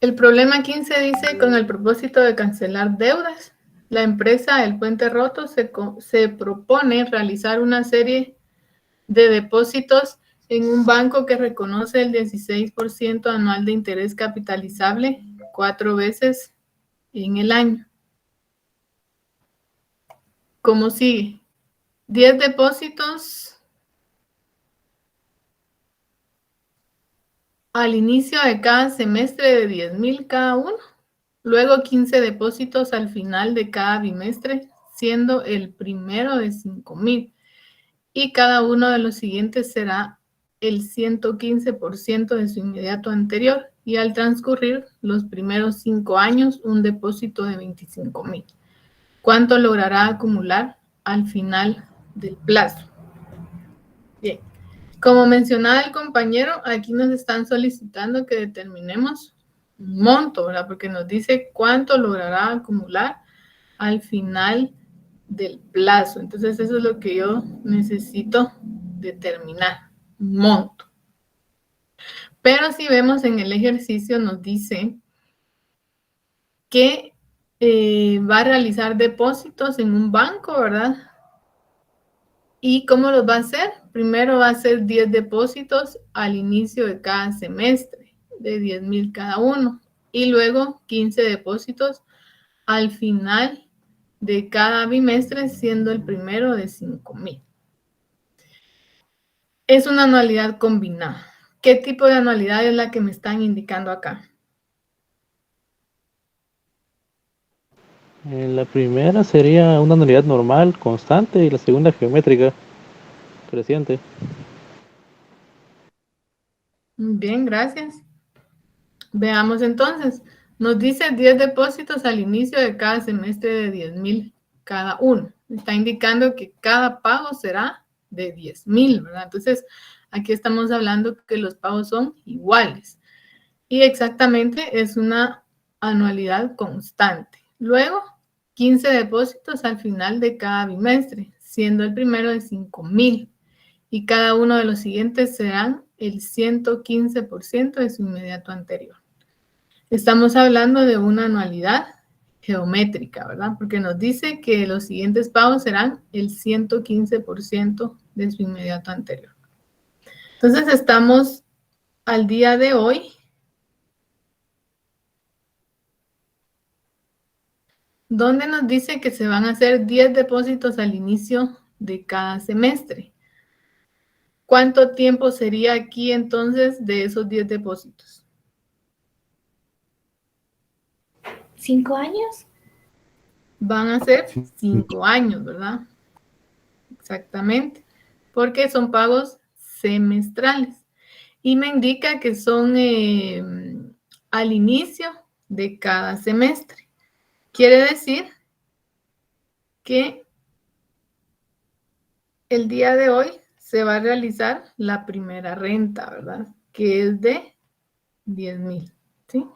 El problema 15 dice, con el propósito de cancelar deudas, la empresa El Puente Roto se propone realizar una serie de depósitos en un banco que reconoce el 16% anual de interés capitalizable 4 veces en el año. ¿Cómo sigue? 10 depósitos al inicio de cada semestre de 10,000 cada uno. Luego 15 depósitos al final de cada bimestre, siendo el primero de 5,000. Y cada uno de los siguientes será el 115% de su inmediato anterior. Y al transcurrir los primeros 5 años, un depósito de 25,000. ¿Cuánto logrará acumular al final del plazo? Bien. Como mencionaba el compañero, aquí nos están solicitando que determinemos un monto, ¿verdad? Porque nos dice cuánto logrará acumular al final del plazo. Entonces, eso es lo que yo necesito determinar, un monto. Pero si vemos en el ejercicio, nos dice que va a realizar depósitos en un banco, ¿verdad? ¿Y cómo los va a hacer? Primero va a hacer 10 depósitos al inicio de cada semestre, de 10,000 cada uno. Y luego 15 depósitos al final de cada bimestre, siendo el primero de 5,000. Es una anualidad combinada. ¿Qué tipo de anualidad es la que me están indicando acá? La primera sería una anualidad normal, constante, y la segunda geométrica, creciente. Bien, gracias. Veamos entonces. Nos dice 10 depósitos al inicio de cada semestre de 10,000 cada uno. Está indicando que cada pago será de 10,000, ¿verdad? Entonces, aquí estamos hablando que los pagos son iguales. Y exactamente es una anualidad constante. Luego, 15 depósitos al final de cada bimestre, siendo el primero de 5,000. Y cada uno de los siguientes serán el 115% de su inmediato anterior. Estamos hablando de una anualidad geométrica, ¿verdad? Porque nos dice que los siguientes pagos serán el 115% de su inmediato anterior. Entonces estamos al día de hoy, donde nos dice que se van a hacer 10 depósitos al inicio de cada semestre. ¿Cuánto tiempo sería aquí entonces de esos 10 depósitos? 5 años. Van a ser 5 años, ¿verdad? Exactamente, porque son pagos semestrales. Y me indica que son al inicio de cada semestre. Quiere decir que el día de hoy se va a realizar la primera renta, ¿verdad? Que es de 10,000, ¿sí?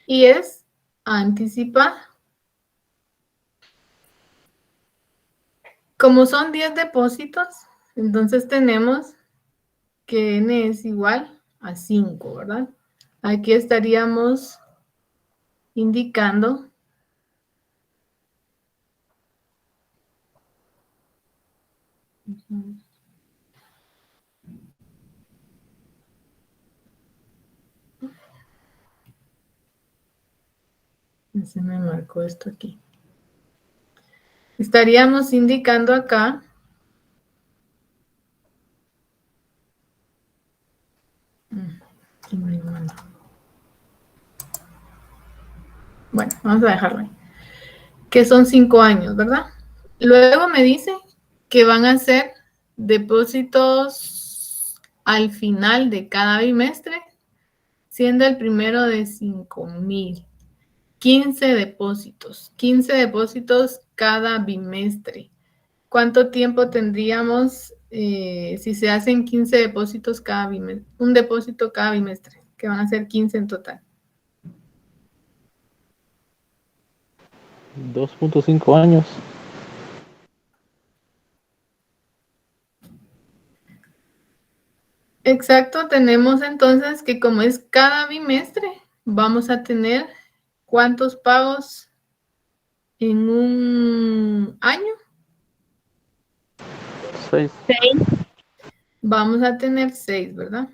Y es anticipada. Como son 10 depósitos, entonces tenemos que n es igual a 5, ¿verdad? Aquí estaríamos indicando se me marcó esto aquí. Estaríamos indicando acá bueno, vamos a dejarlo ahí, que son 5 años, ¿verdad? Luego me dice que van a ser depósitos al final de cada bimestre, siendo el primero de 5,000. 15 depósitos cada bimestre. ¿Cuánto tiempo tendríamos si se hacen 15 depósitos cada bimestre? Un depósito cada bimestre, que van a ser 15 en total. 2.5 años. Exacto, tenemos entonces que como es cada bimestre, vamos a tener ¿cuántos pagos en un año? 6. 6. Vamos a tener 6, ¿verdad?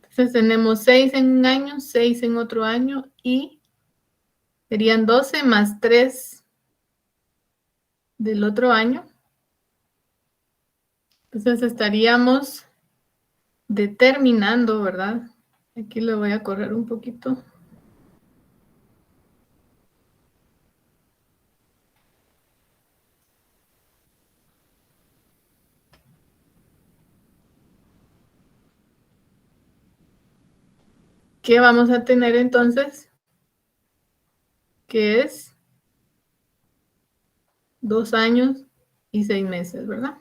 Entonces tenemos 6 en un año, 6 en otro año y serían 12 más 3 del otro año. Entonces estaríamos determinando, ¿verdad? Aquí lo voy a correr un poquito. ¿Qué vamos a tener entonces? Que es 2 años y 6 meses, ¿verdad?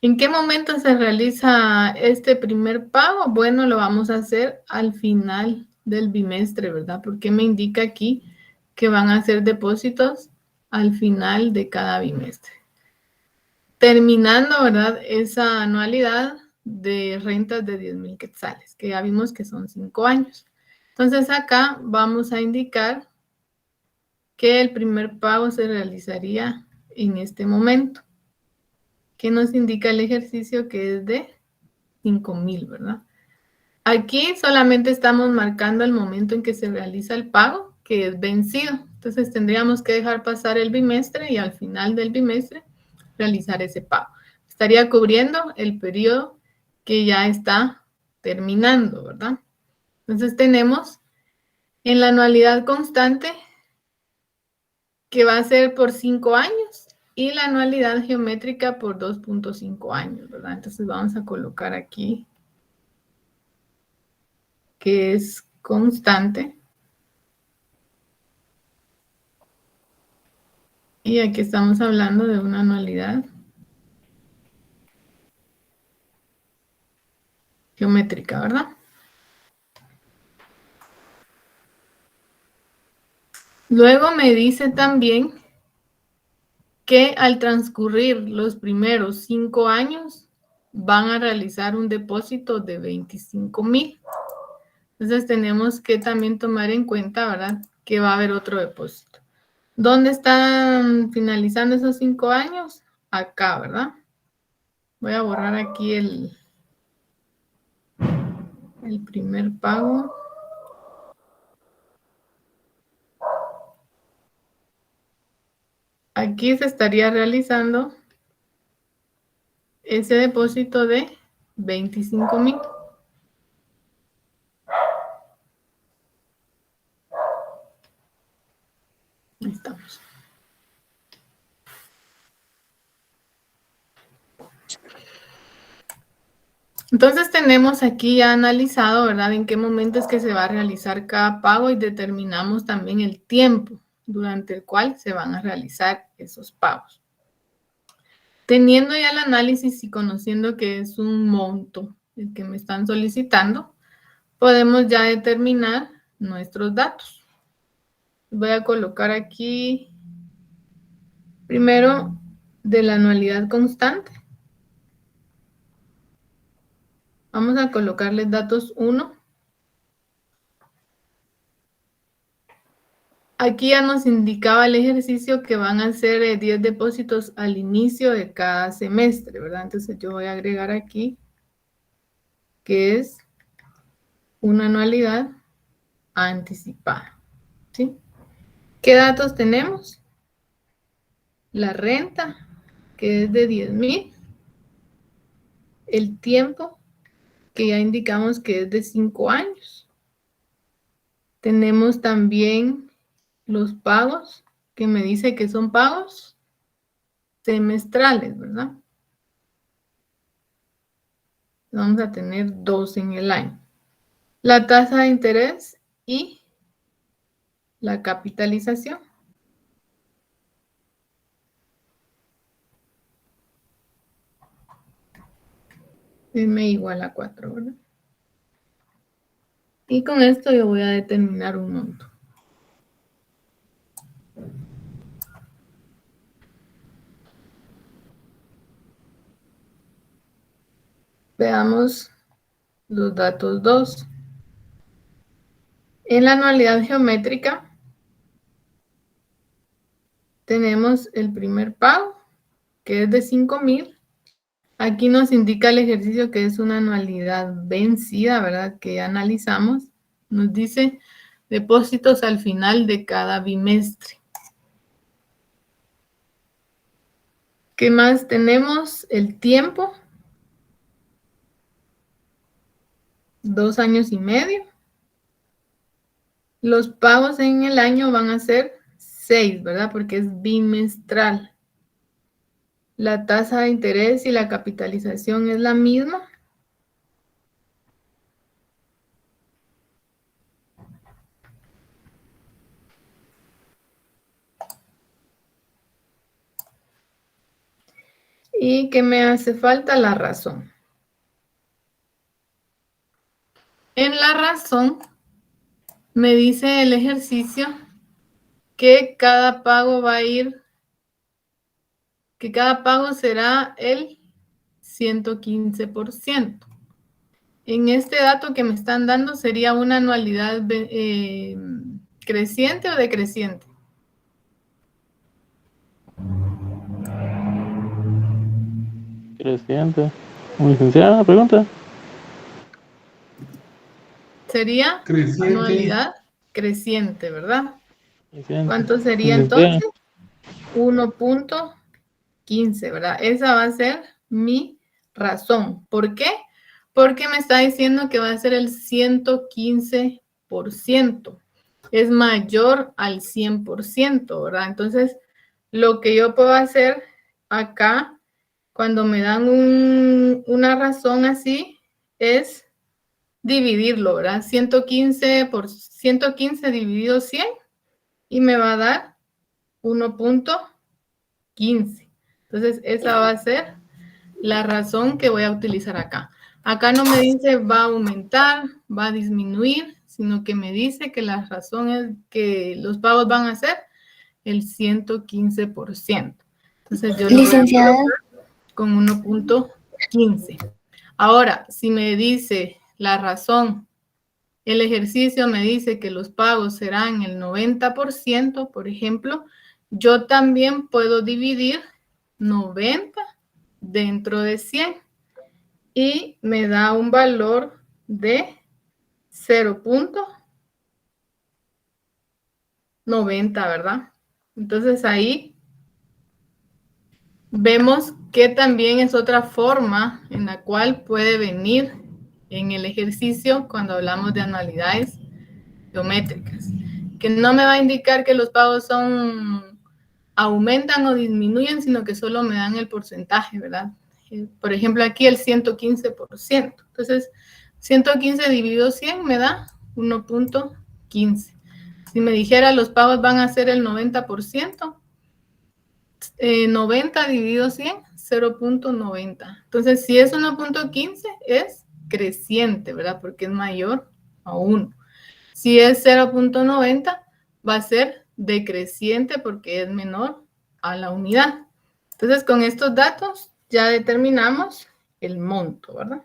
¿En qué momento se realiza este primer pago? Bueno, lo vamos a hacer al final del bimestre, ¿verdad? Porque me indica aquí que van a ser depósitos al final de cada bimestre. Terminando, ¿verdad? Esa anualidad de rentas de 10,000 quetzales, que ya vimos que son 5 años. Entonces acá vamos a indicar que el primer pago se realizaría en este momento, que nos indica el ejercicio que es de 5,000, ¿verdad? Aquí solamente estamos marcando el momento en que se realiza el pago, que es vencido. Entonces tendríamos que dejar pasar el bimestre y al final del bimestre realizar ese pago. Estaría cubriendo el periodo que ya está terminando, ¿verdad? Entonces tenemos en la anualidad constante que va a ser por 5 años y la anualidad geométrica por 2,5 años, ¿verdad? Entonces vamos a colocar aquí que es constante. Y aquí estamos hablando de una anualidad geométrica, ¿verdad? Luego me dice también que al transcurrir los primeros 5 años van a realizar un depósito de 25,000. Entonces tenemos que también tomar en cuenta, ¿verdad? Que va a haber otro depósito. ¿Dónde están finalizando esos 5 años? Acá, ¿verdad? Voy a borrar aquí el primer pago. Aquí se estaría realizando ese depósito de 25,000. Ahí estamos. Entonces tenemos aquí ya analizado, ¿verdad? En qué momento es que se va a realizar cada pago y determinamos también el tiempo durante el cual se van a realizar esos pagos. Teniendo ya el análisis y conociendo que es un monto el que me están solicitando, podemos ya determinar nuestros datos. Voy a colocar aquí primero de la anualidad constante. Vamos a colocarles datos 1. Aquí ya nos indicaba el ejercicio que van a ser 10 depósitos al inicio de cada semestre, ¿verdad? Entonces yo voy a agregar aquí que es una anualidad anticipada, ¿sí? ¿Qué datos tenemos? La renta, que es de 10,000. El tiempo, que ya indicamos que es de 5 años. Tenemos también los pagos, que me dice que son pagos semestrales, ¿verdad? Vamos a tener 2 en el año. La tasa de interés y la capitalización. M igual a 4, ¿verdad? Y con esto yo voy a determinar un monto. Veamos los datos 2. En la anualidad geométrica tenemos el primer pago, que es de 5,000. Aquí nos indica el ejercicio que es una anualidad vencida, ¿verdad? Que ya analizamos. Nos dice depósitos al final de cada bimestre. ¿Qué más tenemos? El tiempo. 2 años y medio. Los pagos en el año van a ser 6, ¿verdad? Porque es bimestral. La tasa de interés y la capitalización es la misma. ¿Y qué me hace falta? La razón. En la razón me dice el ejercicio que cada pago va a ir, que cada pago será el 115%. En este dato que me están dando sería una anualidad creciente o decreciente. Creciente. Licenciada, una pregunta. Sería Creciente. anualidad creciente, ¿verdad? Creciente. ¿Cuánto sería Licenciada. entonces? 1.15, ¿verdad? Esa va a ser mi razón. ¿Por qué? Porque me está diciendo que va a ser el 115%. Es mayor al 100%, ¿verdad? Entonces, lo que yo puedo hacer acá, cuando me dan una razón así, es dividirlo, ¿verdad? 115 por 115 dividido 100 y me va a dar 1.15. Entonces, esa va a ser la razón que voy a utilizar acá. Acá no me dice va a aumentar, va a disminuir, sino que me dice que la razón es que los pagos van a ser el 115%. Entonces, yo lo voy a Licenciada, colocar con 1.15. Ahora, si me dice la razón, el ejercicio me dice que los pagos serán el 90%, por ejemplo, yo también puedo dividir 90 dentro de 100 y me da un valor de 0.90, ¿verdad? Entonces ahí vemos que también es otra forma en la cual puede venir en el ejercicio cuando hablamos de anualidades geométricas, que no me va a indicar que los pagos aumentan o disminuyen, sino que solo me dan el porcentaje, ¿verdad? Por ejemplo, aquí el 115%. Entonces, 115 dividido 100 me da 1.15. Si me dijera los pagos van a ser el 90%, 90 dividido 100, 0.90. Entonces, si es 1.15, es creciente, ¿verdad? Porque es mayor a 1. Si es 0.90, va a ser decreciente porque es menor a la unidad. Entonces, con estos datos ya determinamos el monto, ¿verdad?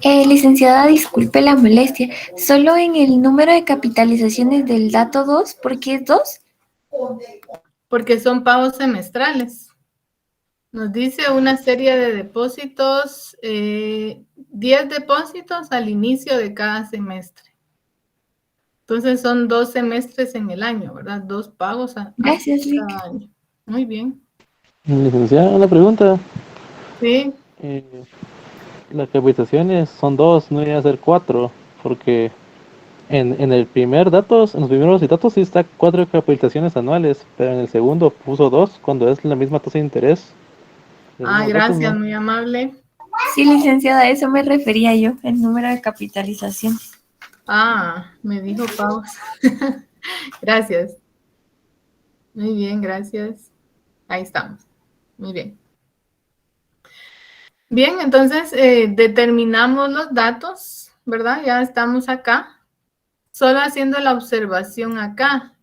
licenciada, disculpe la molestia. Solo en el número de capitalizaciones del dato 2, ¿por qué es 2? Porque son pagos semestrales. Nos dice una serie de depósitos, 10 depósitos al inicio de cada semestre. Entonces son 2 semestres en el año, ¿verdad? 2 pagos a Gracias, Lic. cada año. Muy bien. Licenciada, una pregunta. Sí. Las capitalizaciones son 2, no debería ser 4, porque en el primer datos, en los primeros datos sí está 4 capitalizaciones anuales, pero en el segundo puso 2 cuando es la misma tasa de interés. Ah, gracias, muy amable. Sí, licenciada, a eso me refería yo, el número de capitalización. Ah, me dijo pagos. Gracias. Muy bien, gracias. Ahí estamos. Muy bien. Bien, entonces determinamos los datos, ¿verdad? Ya estamos acá. Solo haciendo la observación acá,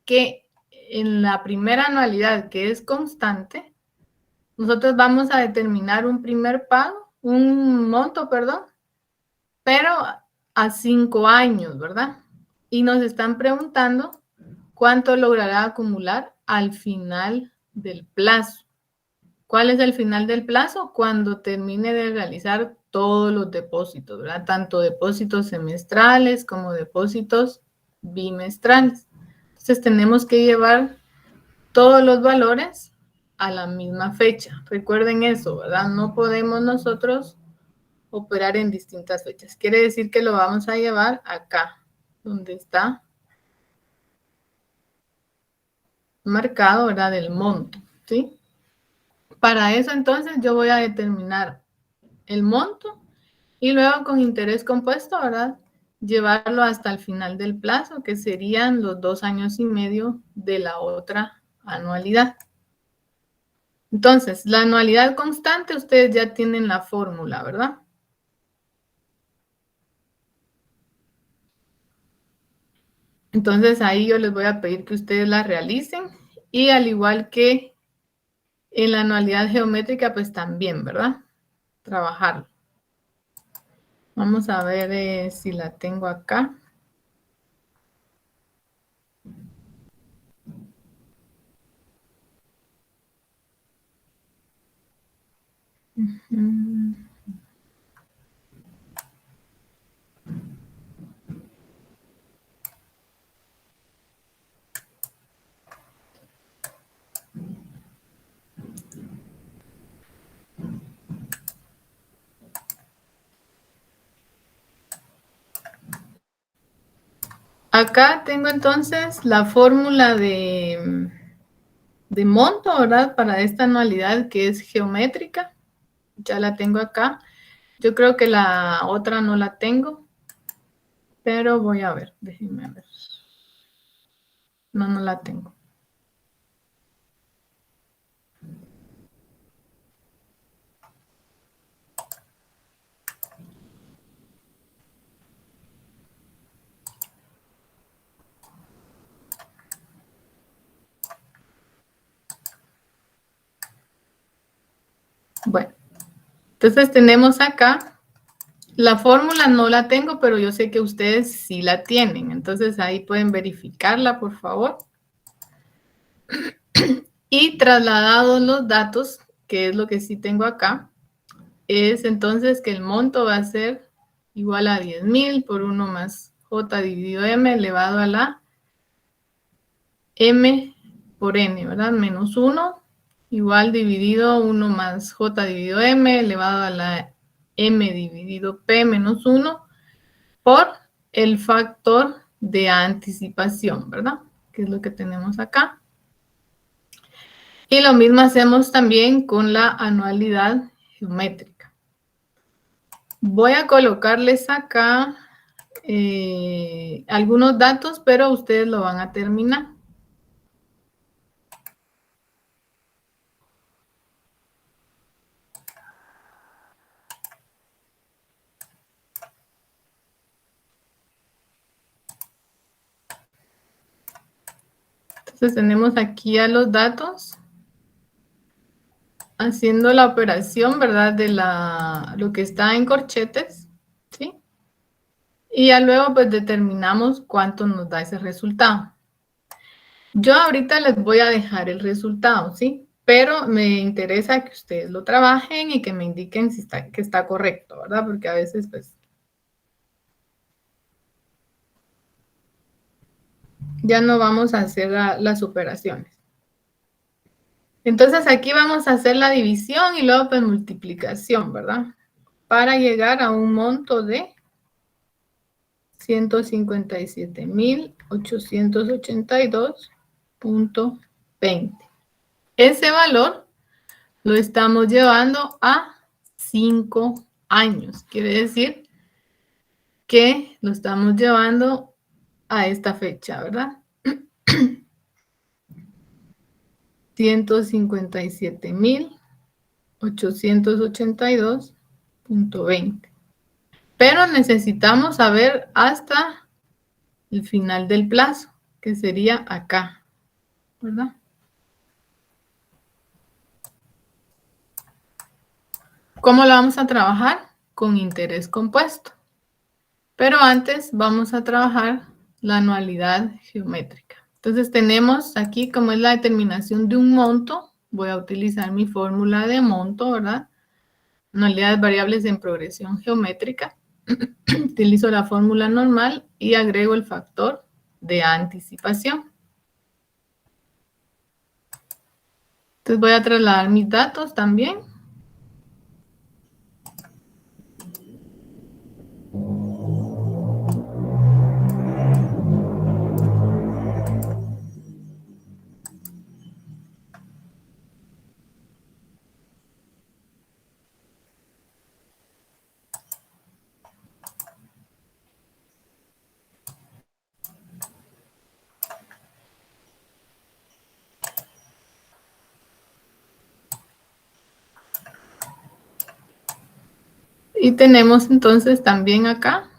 que en la primera anualidad, que es constante, nosotros vamos a determinar un primer pago, un monto, perdón, pero a 5 años, ¿verdad? Y nos están preguntando cuánto logrará acumular al final del plazo. ¿Cuál es el final del plazo? Cuando termine de realizar todos los depósitos, ¿verdad? Tanto depósitos semestrales como depósitos bimestrales. Entonces tenemos que llevar todos los valores a la misma fecha. Recuerden eso, ¿verdad? No podemos nosotros operar en distintas fechas. Quiere decir que lo vamos a llevar acá, donde está marcado, ¿verdad? El monto, ¿sí? Para eso entonces yo voy a determinar el monto y luego con interés compuesto, ¿verdad? Llevarlo hasta el final del plazo, que serían los 2 años y medio de la otra anualidad. Entonces, la anualidad constante, ustedes ya tienen la fórmula, ¿verdad? Entonces, ahí yo les voy a pedir que ustedes la realicen y al igual que en la anualidad geométrica, pues también, ¿verdad? Trabajar. Vamos a ver si la tengo acá. Acá tengo entonces la fórmula de monto, ¿verdad? Para esta anualidad que es geométrica. Ya la tengo acá. Yo creo que la otra no la tengo, pero voy a ver, déjenme ver. No, no la tengo. Bueno, entonces tenemos acá, la fórmula no la tengo, pero yo sé que ustedes sí la tienen. Entonces ahí pueden verificarla, por favor. Y trasladados los datos, que es lo que sí tengo acá, es entonces que el monto va a ser igual a 10,000 por 1 más J dividido M elevado a la M por N, ¿verdad? Menos 1 igual dividido 1 más J dividido M elevado a la M dividido P menos 1 por el factor de anticipación, ¿verdad? Que es lo que tenemos acá. Y lo mismo hacemos también con la anualidad geométrica. Voy a colocarles acá algunos datos, pero ustedes lo van a terminar. Entonces tenemos aquí a los datos haciendo la operación, ¿verdad? De lo que está en corchetes, ¿sí? Y ya luego pues determinamos cuánto nos da ese resultado. Yo ahorita les voy a dejar el resultado, ¿sí? Pero me interesa que ustedes lo trabajen y que me indiquen si que está correcto, ¿verdad? Porque a veces pues ya no vamos a hacer las operaciones. Entonces aquí vamos a hacer la división y luego pues multiplicación, ¿verdad? Para llegar a un monto de 157,882,20. Ese valor lo estamos llevando a 5 años. Quiere decir que lo estamos llevando a esta fecha, ¿verdad? 157,882,20. Pero necesitamos saber hasta el final del plazo, que sería acá, ¿verdad? ¿Cómo lo vamos a trabajar? Con interés compuesto. Pero antes vamos a trabajar la anualidad geométrica. Entonces tenemos aquí como es la determinación de un monto. Voy a utilizar mi fórmula de monto, ¿verdad? Anualidades variables en progresión geométrica. Utilizo la fórmula normal y agrego el factor de anticipación. Entonces voy a trasladar mis datos también. Y tenemos entonces también acá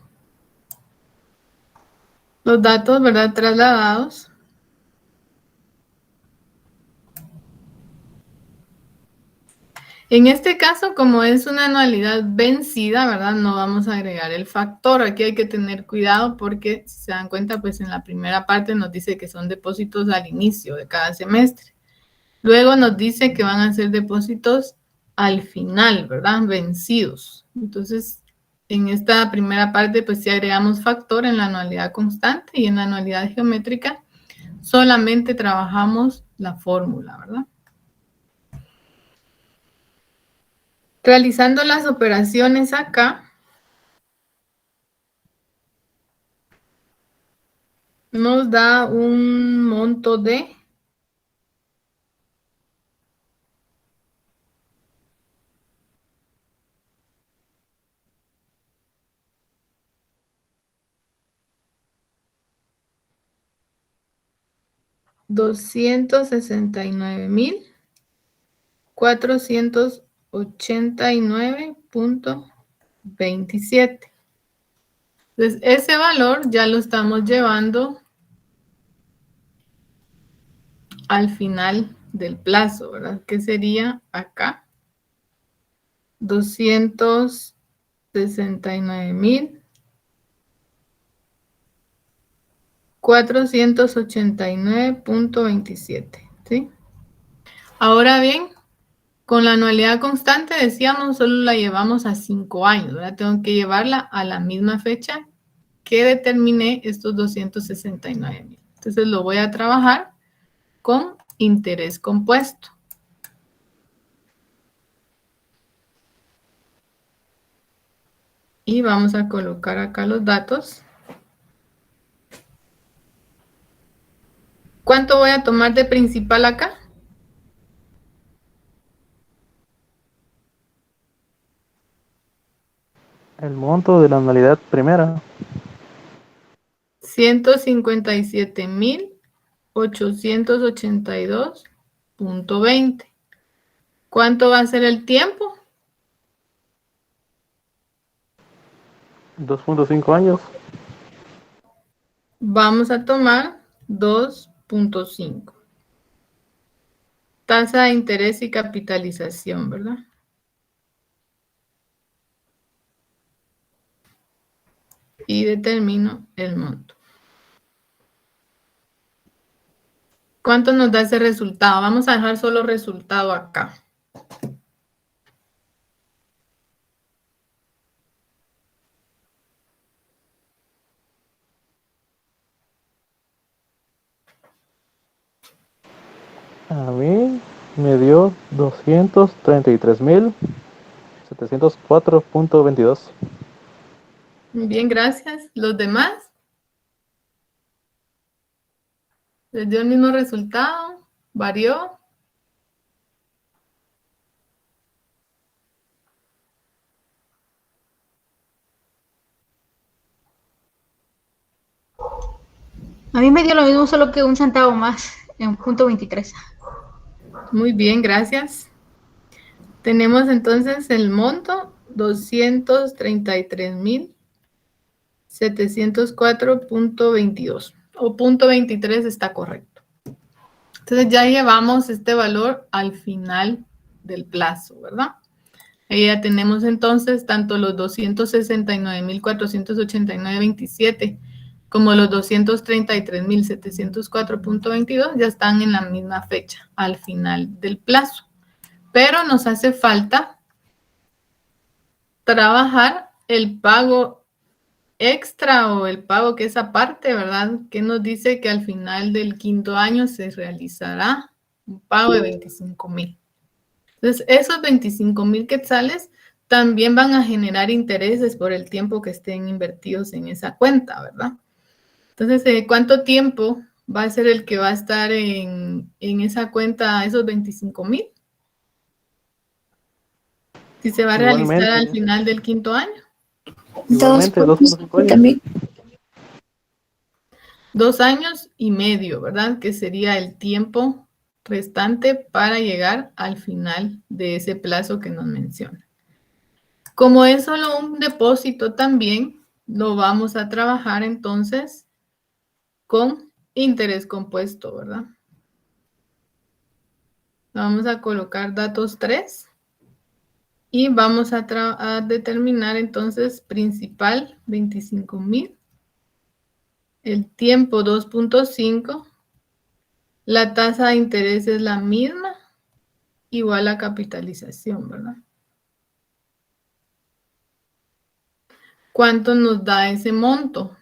los datos, ¿verdad? Trasladados. En este caso, como es una anualidad vencida, ¿verdad? No vamos a agregar el factor. Aquí hay que tener cuidado porque, si se dan cuenta, pues en la primera parte nos dice que son depósitos al inicio de cada semestre. Luego nos dice que van a ser depósitos al final, ¿verdad? Vencidos. Entonces, en esta primera parte, pues sí agregamos factor en la anualidad constante y en la anualidad geométrica solamente trabajamos la fórmula, ¿verdad? Realizando las operaciones acá, nos da un monto de $269,489.27. Entonces, ese valor ya lo estamos llevando al final del plazo, ¿verdad? Que sería acá 269,489.27, ¿sí? Ahora bien, con la anualidad constante, decíamos, solo la llevamos a 5 años, ¿verdad? Tengo que llevarla a la misma fecha que determiné estos 269,000. Entonces lo voy a trabajar con interés compuesto. Y vamos a colocar acá los datos. ¿Cuánto voy a tomar de principal acá? El monto de la anualidad primera. 157,882.20. ¿Cuánto va a ser el tiempo? 2.5 años. Vamos a tomar 2.5. Tasa de interés y capitalización, ¿verdad? Y determino el monto. ¿Cuánto nos da ese resultado? Vamos a dejar solo resultado acá. A mí me dio 233,704.22. Bien, gracias. ¿Los demás? ¿Les dio el mismo resultado? ¿Varió? A mí me dio lo mismo, solo que un centavo más en punto 23. Muy bien, gracias. Tenemos entonces el monto 233,704.22 o punto 23 está correcto. Entonces ya llevamos este valor al final del plazo, ¿verdad? Ahí ya tenemos entonces tanto los 269.489.27 como los 233.704.22 ya están en la misma fecha, al final del plazo. Pero nos hace falta trabajar el pago extra o el pago que es aparte, ¿verdad? Que nos dice que al final del quinto año se realizará un pago de 25,000. Entonces, esos 25,000 quetzales también van a generar intereses por el tiempo que estén invertidos en esa cuenta, ¿verdad? Entonces, ¿cuánto tiempo va a ser el que va a estar en esa cuenta, esos 25,000? Si se va a realizar al Igualmente, final del quinto año. igualmente, 2,5 años. También. 2 años y medio, ¿verdad? Que sería el tiempo restante para llegar al final de ese plazo que nos menciona. Como es solo un depósito también, lo vamos a trabajar entonces con interés compuesto, ¿verdad? Vamos a colocar datos 3 y vamos a determinar entonces principal 25,000, el tiempo 2.5, la tasa de interés es la misma, igual a capitalización, ¿verdad? ¿Cuánto nos da ese monto?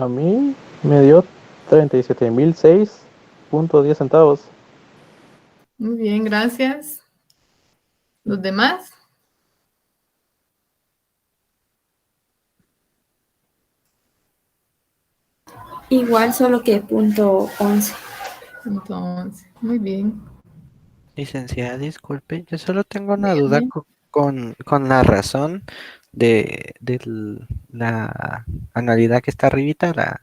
A mí me dio 37,006.10 centavos. Muy bien, gracias. ¿Los demás? Igual, solo que punto 11. Entonces, muy bien. Licenciada, disculpe, yo solo tengo una duda Dígame. con la razón de la anualidad que está arribita, la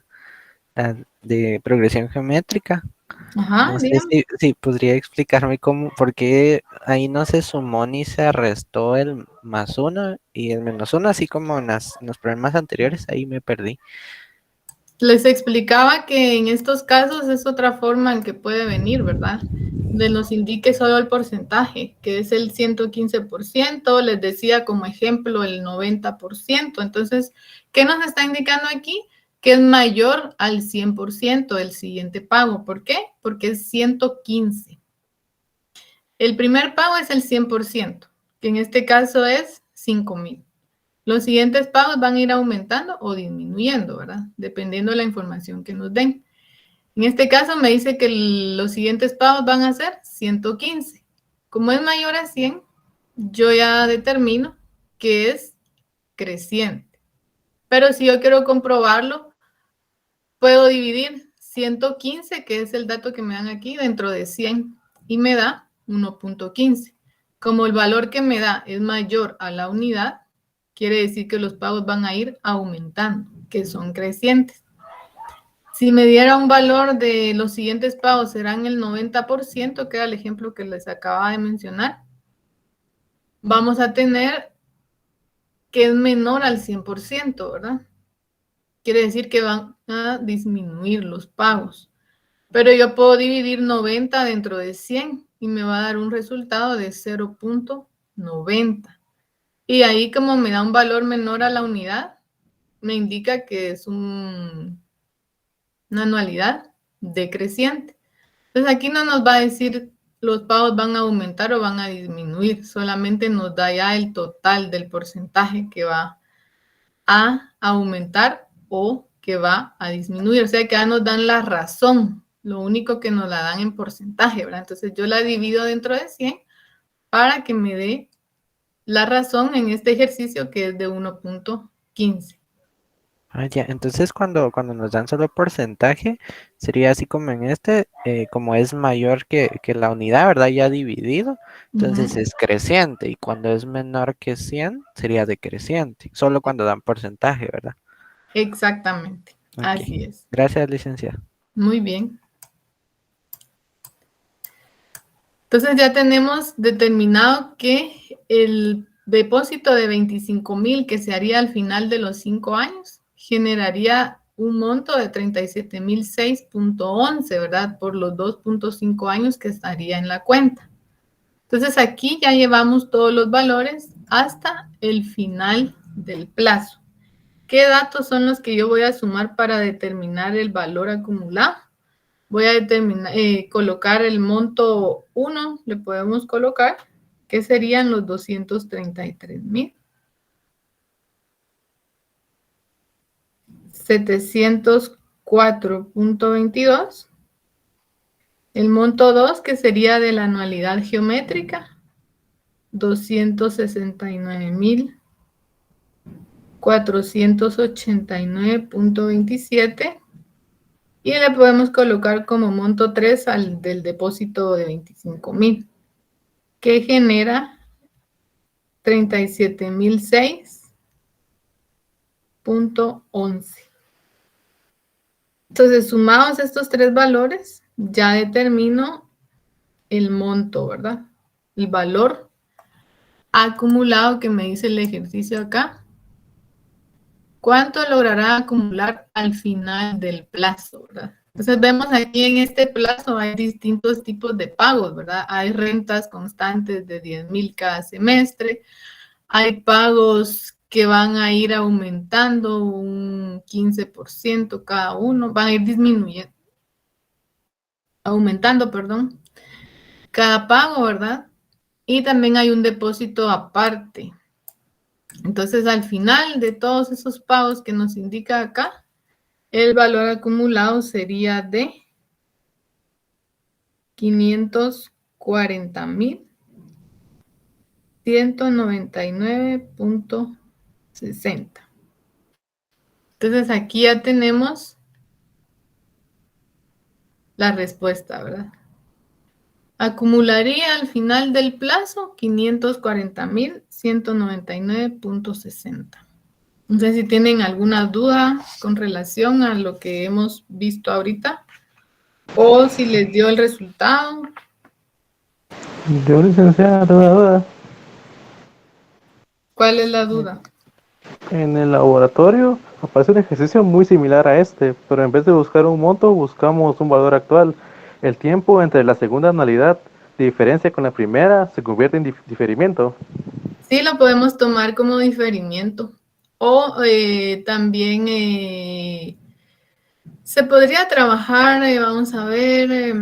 de progresión geométrica. Ajá, No sé dígame. si podría explicarme por qué ahí no se sumó ni se restó el +1 y el -1, así como en los problemas anteriores, ahí me perdí. Les explicaba que en estos casos es otra forma en que puede venir, ¿verdad? De nos indique solo el porcentaje, que es el 115%, les decía como ejemplo el 90%. Entonces, ¿qué nos está indicando aquí? Que es mayor al 100% el siguiente pago. ¿Por qué? Porque es 115. El primer pago es el 100%, que en este caso es 5,000. Los siguientes pagos van a ir aumentando o disminuyendo, ¿verdad? Dependiendo de la información que nos den. En este caso me dice que los siguientes pagos van a ser 115. Como es mayor a 100, yo ya determino que es creciente. Pero si yo quiero comprobarlo, puedo dividir 115, que es el dato que me dan aquí, dentro de 100 y me da 1.15. Como el valor que me da es mayor a la unidad, quiere decir que los pagos van a ir aumentando, que son crecientes. Si me diera un valor de los siguientes pagos serán el 90%, que era el ejemplo que les acababa de mencionar, vamos a tener que es menor al 100%, ¿verdad? Quiere decir que van a disminuir los pagos. Pero yo puedo dividir 90 dentro de 100 y me va a dar un resultado de 0.90. Y ahí como me da un valor menor a la unidad, me indica que es una anualidad decreciente. Entonces aquí no nos va a decir los pagos van a aumentar o van a disminuir, solamente nos da ya el total del porcentaje que va a aumentar o que va a disminuir. O sea que ya nos dan la razón, lo único que nos la dan en porcentaje, ¿verdad? Entonces yo la divido dentro de 100 para que me dé la razón en este ejercicio que es de 1.15. Ah, ya, entonces cuando nos dan solo porcentaje, sería así como en como es mayor que la unidad, ¿verdad? Ya dividido, entonces es creciente, y cuando es menor que 100, sería decreciente, solo cuando dan porcentaje, ¿verdad? Exactamente, Ok, así es. gracias, licenciada. Muy bien. Entonces ya tenemos determinado que el depósito de 25,000 que se haría al final de los 5 años generaría un monto de 37,006.11, ¿verdad? Por los 2.5 años que estaría en la cuenta. Entonces aquí ya llevamos todos los valores hasta el final del plazo. ¿Qué datos son los que yo voy a sumar para determinar el valor acumulado? Voy a colocar el monto 1, le podemos colocar, que serían los 233,704.22. El monto 2, que sería de la anualidad geométrica, 269,489.27. Y le podemos colocar como monto 3 al del depósito de 25,000, que genera 37,006.11. Entonces, sumados estos tres valores, ya determino el monto, ¿verdad? El valor acumulado que me dice el ejercicio acá. ¿Cuánto logrará acumular al final del plazo, verdad? Entonces vemos aquí en este plazo hay distintos tipos de pagos, ¿verdad? Hay rentas constantes de 10,000 cada semestre, hay pagos que van a ir aumentando un 15% cada uno, van a ir disminuyendo, aumentando, perdón, cada pago, ¿verdad? Y también hay un depósito aparte. Entonces, al final de todos esos pagos que nos indica acá, el valor acumulado sería de 540,199.60. Entonces, aquí ya tenemos la respuesta, ¿verdad? Acumularía al final del plazo 540,199.60. No sé si tienen alguna duda con relación a lo que hemos visto ahorita o si les dio el resultado. Yo, licenciada, tengo una duda. ¿Cuál es la duda? En el laboratorio aparece un ejercicio muy similar a este, pero en vez de buscar un monto, buscamos un valor actual. El tiempo entre la segunda anualidad de diferencia con la primera se convierte en diferimiento. Sí, lo podemos tomar como diferimiento. O también se podría trabajar, vamos a ver,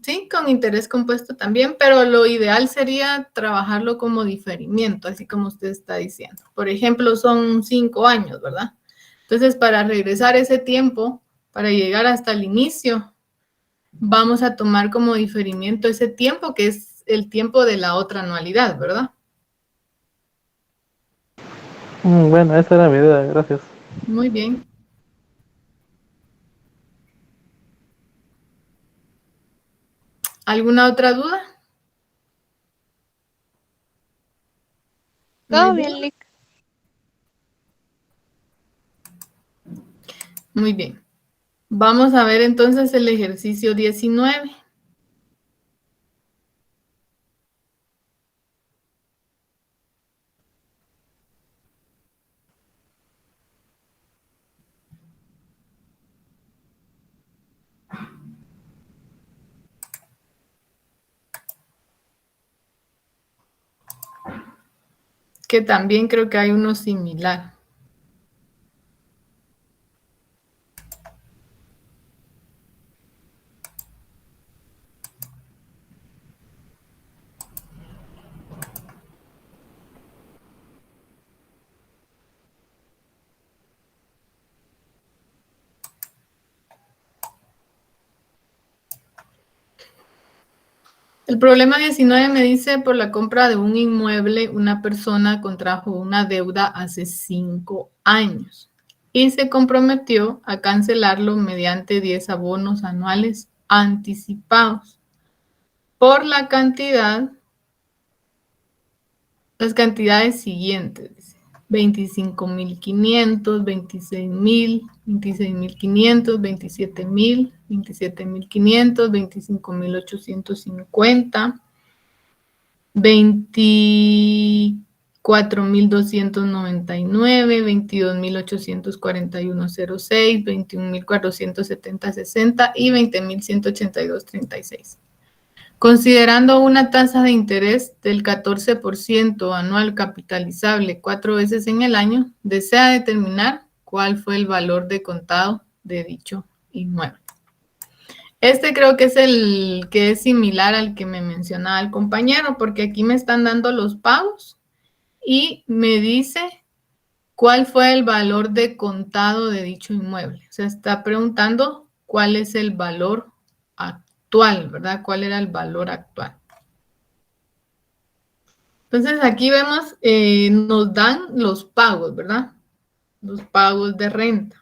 sí, con interés compuesto también, pero lo ideal sería trabajarlo como diferimiento, así como usted está diciendo. Por ejemplo, son 5 años, ¿verdad? Entonces, para regresar ese tiempo, para llegar hasta el inicio, vamos a tomar como diferimiento ese tiempo que es el tiempo de la otra anualidad, ¿verdad? Bueno, esa era mi duda, gracias. Muy bien. ¿Alguna otra duda? Todo bien, Lick. Muy bien. Vamos a ver entonces el ejercicio 19. Que también creo que hay uno similar. El problema 19 me dice, por la compra de un inmueble, una persona contrajo una deuda hace 5 años y se comprometió a cancelarlo mediante 10 abonos anuales anticipados por la cantidad, las cantidades siguientes. 25.500, 26.000, 26.500, 27.000, 27.500, 25.850, 24.299, 22.841.06, 21.470.60 y 20.182.36. Considerando una tasa de interés del 14% anual capitalizable 4 veces en el año, desea determinar cuál fue el valor de contado de dicho inmueble. Este creo que es el que es similar al que me mencionaba el compañero, porque aquí me están dando los pagos y me dice cuál fue el valor de contado de dicho inmueble. O sea, está preguntando cuál es el valor actual, ¿verdad? ¿Cuál era el valor actual? Entonces aquí vemos, nos dan los pagos, ¿verdad? Los pagos de renta.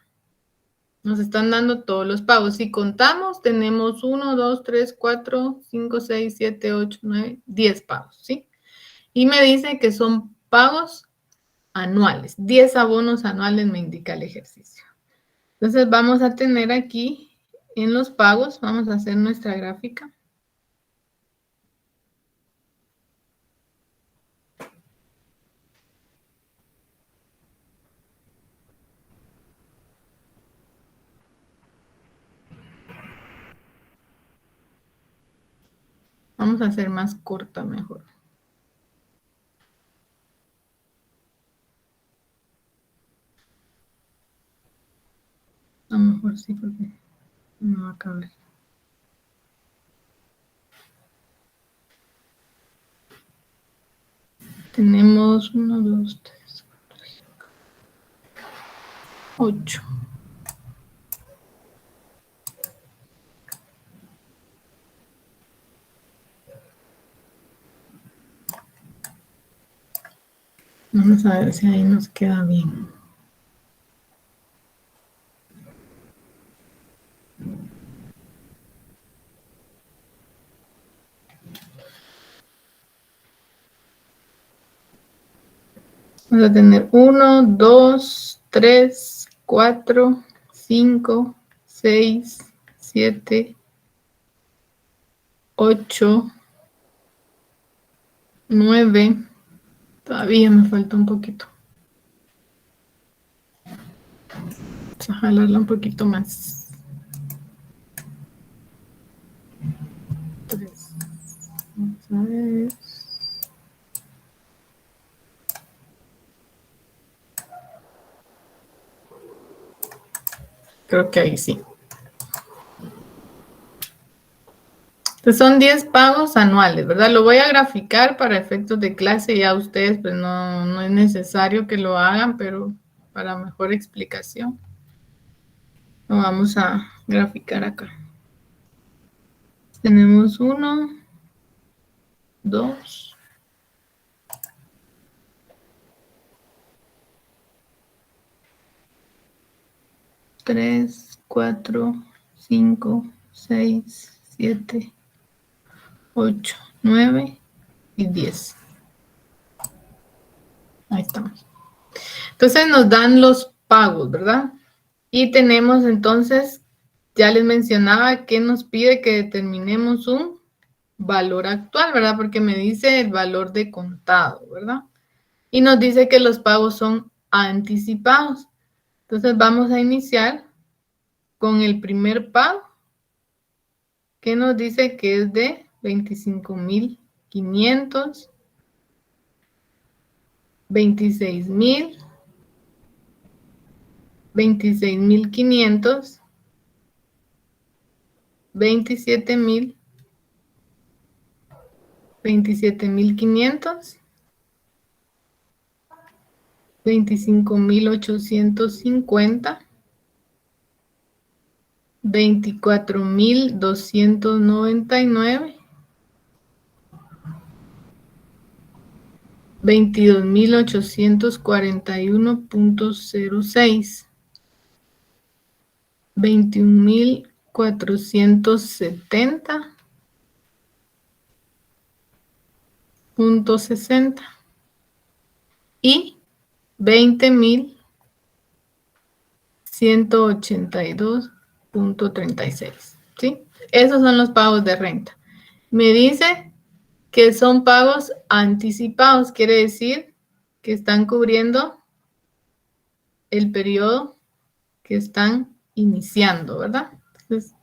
Nos están dando todos los pagos. Si contamos, tenemos 1, 2, 3, 4, 5, 6, 7, 8, 9, 10 pagos, ¿sí? Y me dice que son pagos anuales. 10 abonos anuales me indica el ejercicio. Entonces vamos a tener aquí en los pagos, vamos a hacer nuestra gráfica. Vamos a hacer más corta mejor. A lo mejor sí, porque no va a caber. Tenemos 1, 2, 3, 4, 5, 8. Vamos a ver si ahí nos queda bien. Vamos a tener 1, 2, 3, 4, 5, 6, 7, 8, 9. Todavía me falta un poquito. Vamos a jalarla un poquito más. 3. Vamos a ver. Creo que ahí sí. Entonces son 10 pagos anuales, ¿verdad? Lo voy a graficar para efectos de clase. Ya ustedes, pues no es necesario que lo hagan, pero para mejor explicación, lo vamos a graficar acá. Tenemos 1, 2, 3, 4, 5, 6, 7, 8, 9 y 10. Ahí estamos. Entonces nos dan los pagos, ¿verdad? Y tenemos entonces, ya les mencionaba que nos pide que determinemos un valor actual, ¿verdad? Porque me dice el valor de contado, ¿verdad? Y nos dice que los pagos son anticipados. Entonces vamos a iniciar con el primer pago, que nos dice que es de 25.500, 26.000, 26.500, 27.000, 27.500, 25.850, 24.299, 22.841.06, 21.470.60 y 20.182.36, ¿sí? Esos son los pagos de renta. Me dice que son pagos anticipados, quiere decir que están cubriendo el periodo que están iniciando, ¿verdad? Entonces,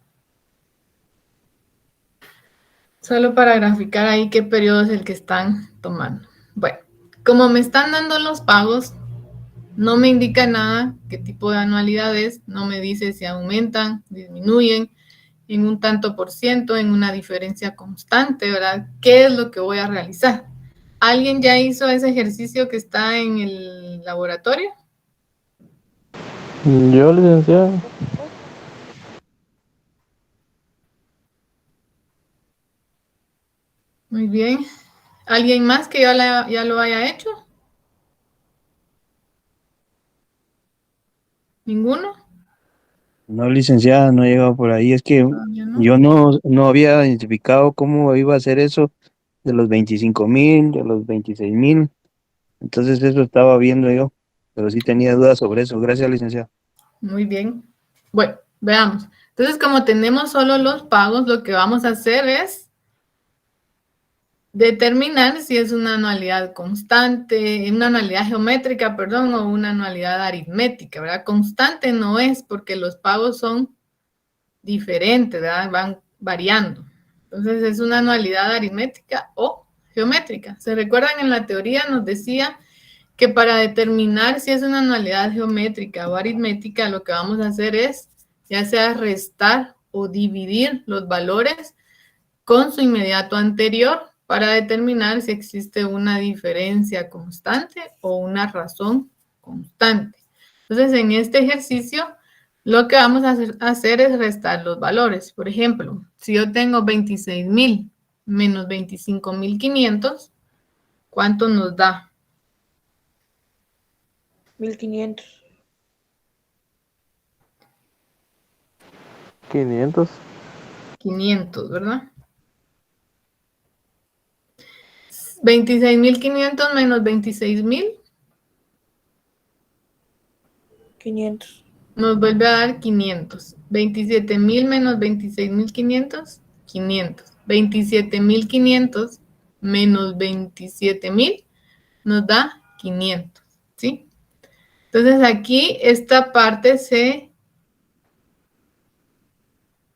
solo para graficar ahí qué periodo es el que están tomando. Bueno, como me están dando los pagos, no me indica nada qué tipo de anualidad es, no me dice si aumentan, disminuyen en un tanto por ciento, en una diferencia constante, ¿verdad? ¿Qué es lo que voy a realizar? ¿Alguien ya hizo ese ejercicio que está en el laboratorio? Yo, licenciado. Muy bien. ¿Alguien más que ya lo haya hecho? ¿Ninguno? No, licenciada, no he llegado por ahí. Es que Todavía no. yo no había identificado cómo iba a ser eso de los 25.000, de los 26.000. Entonces eso estaba viendo yo, pero sí tenía dudas sobre eso. Gracias, licenciada. Muy bien. Bueno, veamos. Entonces, como tenemos solo los pagos, lo que vamos a hacer es determinar si es una anualidad constante, una anualidad geométrica, perdón, o una anualidad aritmética, ¿verdad? Constante no es porque los pagos son diferentes, ¿verdad? Van variando. Entonces, es una anualidad aritmética o geométrica. ¿Se recuerdan en la teoría nos decía que para determinar si es una anualidad geométrica o aritmética, lo que vamos a hacer es ya sea restar o dividir los valores con su inmediato anterior para determinar si existe una diferencia constante o una razón constante. Entonces, en este ejercicio, lo que vamos a hacer es restar los valores. Por ejemplo, si yo tengo 26.000 menos 25.500, ¿cuánto nos da? 1500. 500. 500, ¿verdad? 26.500 menos 26.000 500. nos vuelve a dar 500. 27.000 menos 26.500, 500. 27.500 menos 27.000 nos da 500, ¿sí? Entonces aquí esta parte se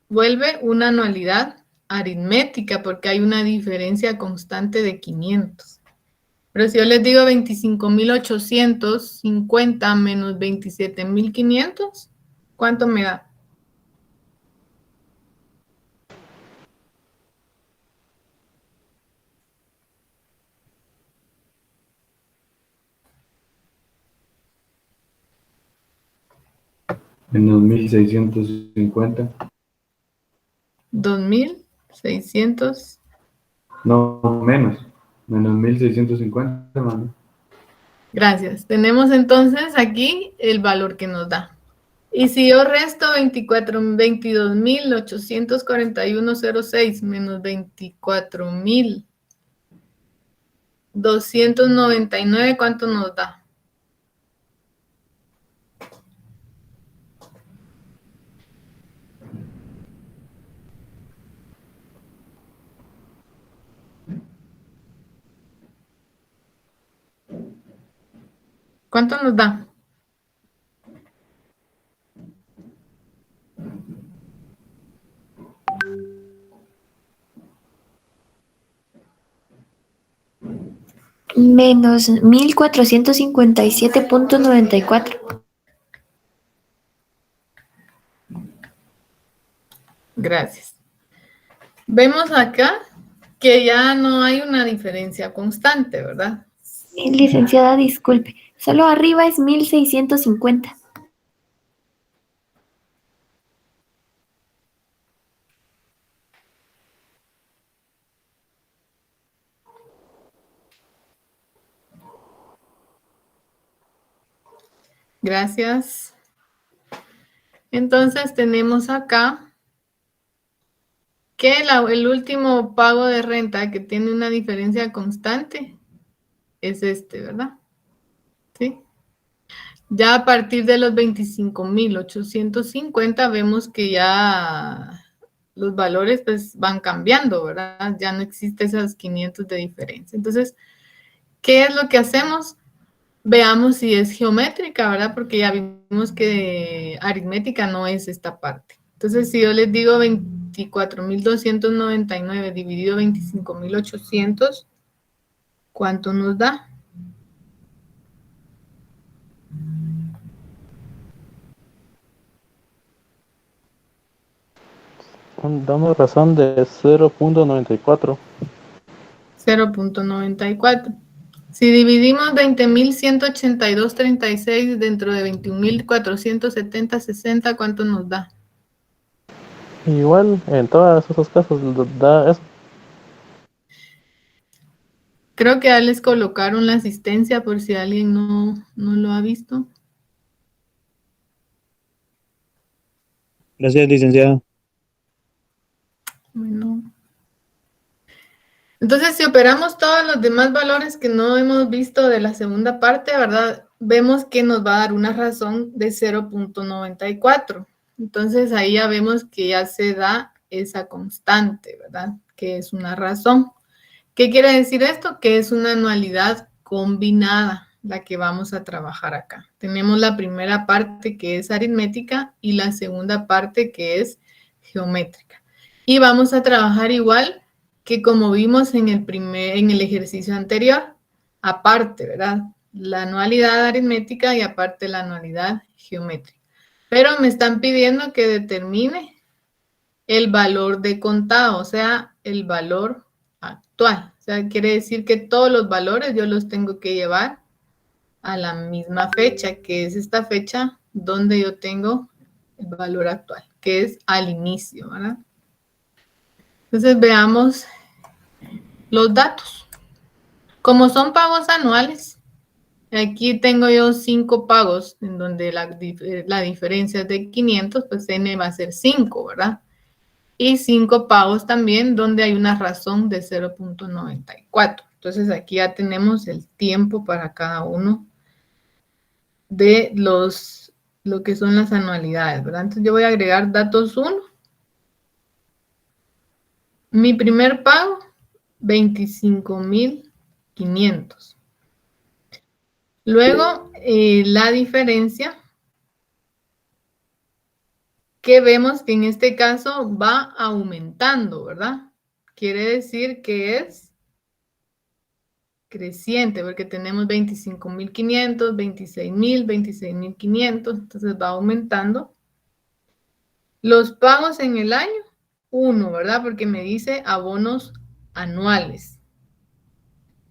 vuelve una anualidad aritmética porque hay una diferencia constante de 500. Pero si yo les digo 25.850 menos 27.500, ¿cuánto me da? Menos 1650. 2.600. No, menos. Menos 1650, mano. Gracias. Tenemos entonces aquí el valor que nos da. Y si yo resto 22.841.06 menos 24.299, ¿cuánto nos da? ¿Cuánto nos da? Menos 1457.94. Gracias. Vemos acá que ya no hay una diferencia constante, ¿verdad? Licenciada, disculpe. Solo arriba es 1650. Gracias. Entonces tenemos acá que el último pago de renta que tiene una diferencia constante es este, ¿verdad? ¿Sí? Ya a partir de los 25.850 vemos que ya los valores pues van cambiando, ¿verdad? Ya no existe esos 500 de diferencia. Entonces, ¿qué es lo que hacemos? Veamos si es geométrica, ¿verdad? Porque ya vimos que aritmética no es esta parte. Entonces, si yo les digo 24.299 dividido 25.800, ¿cuánto nos da? Damos razón de 0.94. 0.94. Si dividimos 20.182.36 dentro de 21.470.60, ¿cuánto nos da? Igual, en todos esos casos da eso. Creo que ya les colocaron la asistencia por si alguien no lo ha visto. Gracias, licenciada. Bueno. Entonces, si operamos todos los demás valores que no hemos visto de la segunda parte, ¿verdad? Vemos que nos va a dar una razón de 0.94. Entonces, ahí ya vemos que ya se da esa constante, ¿verdad? Que es una razón. ¿Qué quiere decir esto? Que es una anualidad combinada la que vamos a trabajar acá. Tenemos la primera parte que es aritmética y la segunda parte que es geométrica. Y vamos a trabajar igual que como vimos en el ejercicio anterior, aparte, ¿verdad? La anualidad aritmética y aparte la anualidad geométrica. Pero me están pidiendo que determine el valor de contado, o sea, el valor actual. O sea, quiere decir que todos los valores yo los tengo que llevar a la misma fecha, que es esta fecha donde yo tengo el valor actual, que es al inicio, ¿verdad? Entonces veamos los datos. Como son pagos anuales, aquí tengo yo 5 pagos en donde la diferencia es de 500, pues N va a ser 5, ¿verdad? Y 5 pagos también donde hay una razón de 0.94. Entonces aquí ya tenemos el tiempo para cada uno de lo que son las anualidades, ¿verdad? Entonces yo voy a agregar datos 1. Mi primer pago, 25.500. Luego, la diferencia que vemos que en este caso va aumentando, ¿verdad? Quiere decir que es creciente, porque tenemos 25.500, 26.000, 26.500, entonces va aumentando. Los pagos en el año, 1, ¿verdad? Porque me dice abonos anuales.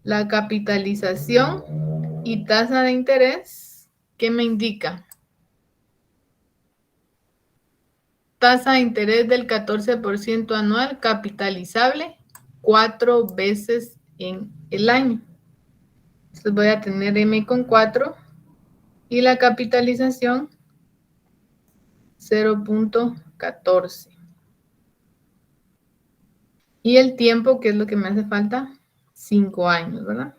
La capitalización y tasa de interés, ¿qué me indica? Tasa de interés del 14% anual capitalizable 4 veces en el año. Entonces voy a tener M con 4 y la capitalización 0.14. Y el tiempo, que es lo que me hace falta, 5 años, ¿verdad?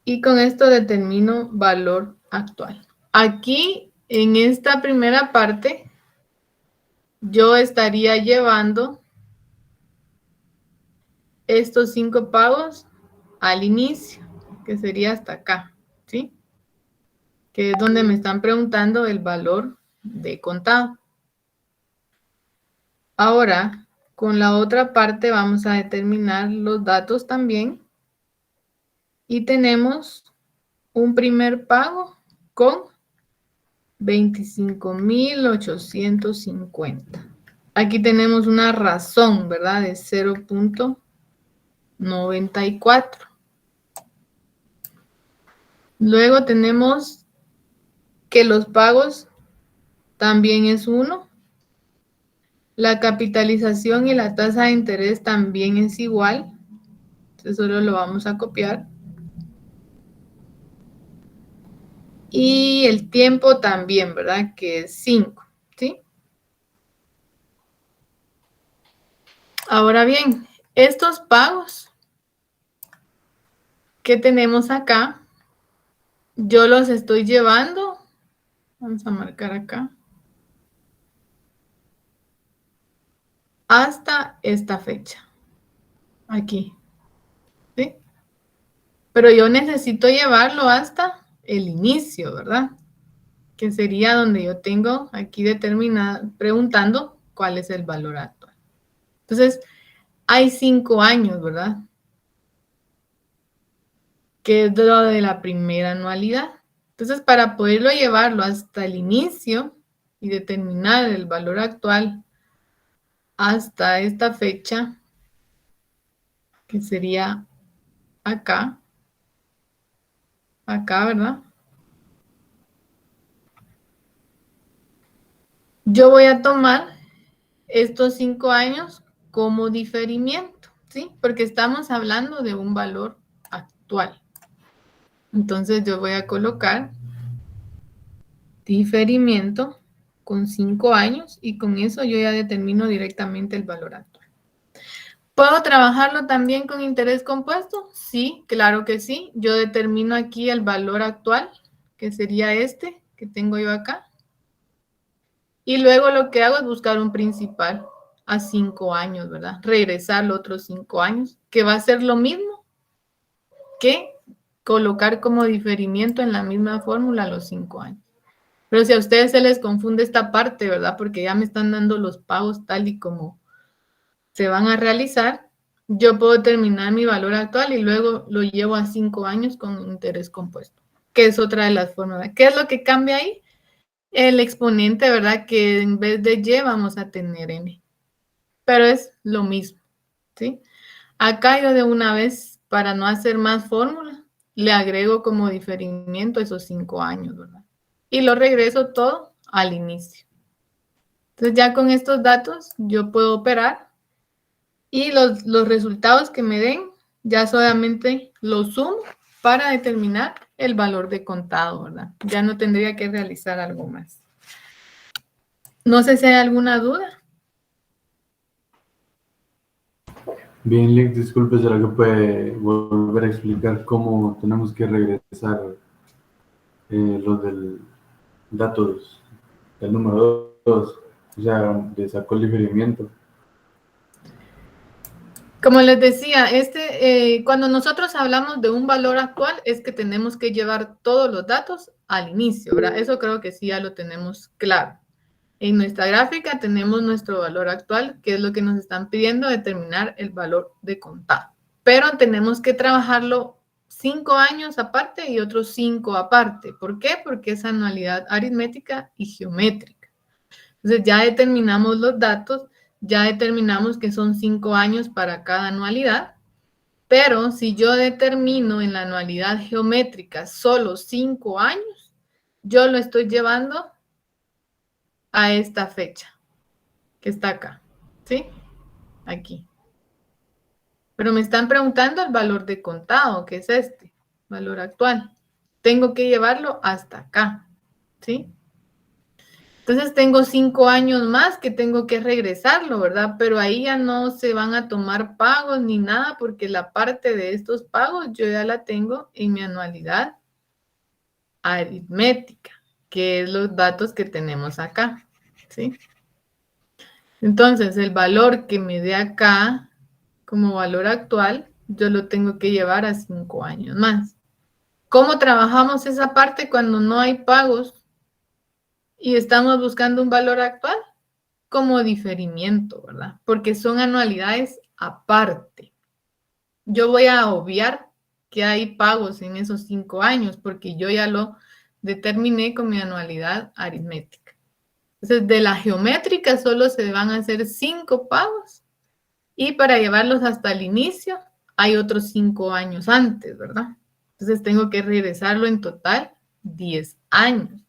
Y con esto determino valor actual. Aquí, en esta primera parte, yo estaría llevando estos 5 pagos al inicio, que sería hasta acá, ¿sí? Que es donde me están preguntando el valor de contado. Ahora, con la otra parte vamos a determinar los datos también. Y tenemos un primer pago con 25.850. Aquí tenemos una razón, ¿verdad? De 0.94. Luego tenemos que los pagos también es 1. La capitalización y la tasa de interés también es igual. Entonces solo lo vamos a copiar. Y el tiempo también, ¿verdad? Que es 5, ¿sí? Ahora bien, estos pagos que tenemos acá yo los estoy llevando, vamos a marcar acá, hasta esta fecha, aquí, ¿sí? Pero yo necesito llevarlo hasta el inicio, ¿verdad? Que sería donde yo tengo aquí determinado, preguntando cuál es el valor actual. Entonces, hay 5 años, ¿verdad? Que es lo de la primera anualidad. Entonces, para poderlo llevarlo hasta el inicio y determinar el valor actual hasta esta fecha, que sería acá, ¿verdad? Yo voy a tomar estos 5 años como diferimiento, ¿sí? Porque estamos hablando de un valor actual. Entonces yo voy a colocar diferimiento con 5 años y con eso yo ya determino directamente el valor actual. ¿Puedo trabajarlo también con interés compuesto? Sí, claro que sí. Yo determino aquí el valor actual, que sería este que tengo yo acá. Y luego lo que hago es buscar un principal a 5 años, ¿verdad? Regresar los otros 5 años, que va a ser lo mismo que colocar como diferimiento en la misma fórmula los 5 años. Pero si a ustedes se les confunde esta parte, ¿verdad? Porque ya me están dando los pagos tal y como se van a realizar, yo puedo terminar mi valor actual y luego lo llevo a 5 años con interés compuesto, que es otra de las fórmulas. ¿Qué es lo que cambia ahí? El exponente, ¿verdad? Que en vez de y vamos a tener n. Pero es lo mismo, ¿sí? Acá yo de una vez, para no hacer más fórmula, le agrego como diferimiento esos 5 años, ¿verdad? Y lo regreso todo al inicio. Entonces ya con estos datos yo puedo operar y los resultados que me den ya solamente los sumo para determinar el valor de contado, ¿verdad? Ya no tendría que realizar algo más. No sé si hay alguna duda. Bien, Lick, disculpe, ¿será que puede volver a explicar cómo tenemos que regresar lo del datos del número 2? O sea, le sacó el diferimiento. Como les decía, cuando nosotros hablamos de un valor actual es que tenemos que llevar todos los datos al inicio, ¿verdad? Eso creo que sí ya lo tenemos claro. En nuestra gráfica tenemos nuestro valor actual, que es lo que nos están pidiendo determinar el valor de contado. Pero tenemos que trabajarlo 5 años aparte y otros 5 aparte. ¿Por qué? Porque es anualidad aritmética y geométrica. Entonces ya determinamos los datos, ya determinamos que son 5 años para cada anualidad, pero si yo determino en la anualidad geométrica solo 5 años, yo lo estoy llevando a esta fecha, que está acá, ¿sí? Aquí. Pero me están preguntando el valor de contado, que es este, valor actual. Tengo que llevarlo hasta acá, ¿sí? Entonces tengo 5 años más que tengo que regresarlo, ¿verdad? Pero ahí ya no se van a tomar pagos ni nada porque la parte de estos pagos yo ya la tengo en mi anualidad aritmética, que es los datos que tenemos acá, ¿sí? Entonces el valor que me dé acá como valor actual, yo lo tengo que llevar a 5 años más. ¿Cómo trabajamos esa parte cuando no hay pagos y estamos buscando un valor actual? Como diferimiento, ¿verdad? Porque son anualidades aparte. Yo voy a obviar que hay pagos en esos 5 años porque yo ya lo determiné con mi anualidad aritmética. Entonces, de la geométrica solo se van a hacer 5 pagos y para llevarlos hasta el inicio hay otros 5 años antes, ¿verdad? Entonces, tengo que regresarlo en total 10 años,